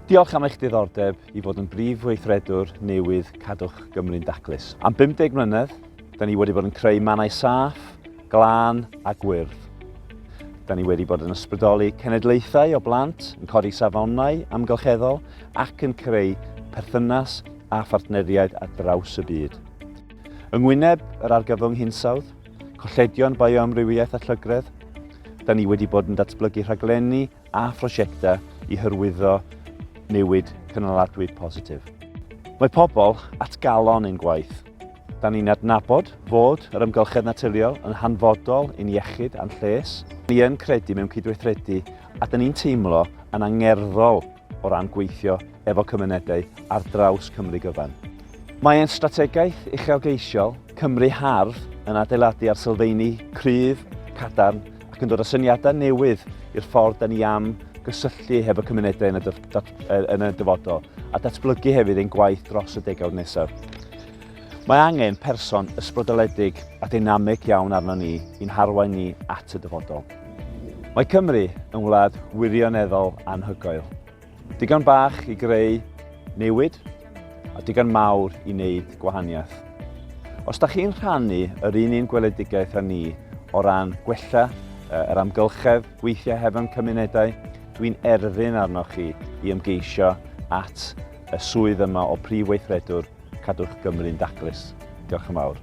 Diolch am eich diddordeb i fod yn brif weithredwr newydd Cadwch Gymru'n Daclus. Am 50 mlynedd, da ni wedi bod yn creu mannau saff, glân a gwyrdd. Da ni wedi bod yn ysbrydoli cenedlaethau o blant, yn codi safonau amgylcheddol ac yn creu perthynas a phartneriaid ar draws y byd. Yng ngwyneb yr argyfwng hinsawdd, colledion bioamrywiaeth a llygredd, da ni wedi bod yn datblygu rhaglenni a phrosiectau i hyrwyddo newid cynaladwy positif. Mae pobl at galon ein gwaith. Da ni'n adnabod fod yr ymgylchedd naturiol yn hanfodol i'n iechyd a'n lles. Ni yn credu mewn cydweithredu a da ni'n teimlo yn angerddol o ran gweithio efo cymunedau ar draws Cymru gyfan. Mae e'n strategaeth uchelgeisiol Cymru hardd yn adeiladu ar sylfaeni cryf, cadarn ac yn dod â syniadau newydd i'r ffordd da ni am gysylltu hefo cymunedau yn y dyfodol a datblygu hefyd ein gwaith dros y degawd nesaf. Mae angen person ysbrydoledig a deinamig iawn arno ni i'n harwain ni at y dyfodol. Mae Cymru yn wlad wirioneddol anhygoel. Digon bach i greu newid a digon mawr i wneud gwahaniaeth. Os da chi'n rhannu yr un gweledigaeth â ni o ran gwella yr amgylchedd gweithio hefo'n cymunedau, dwi'n erfyn arnoch chi i ymgeisio at y swydd yma o Prif Weithredwr Cadwch Gymru'n Daclus. Diolch yn fawr.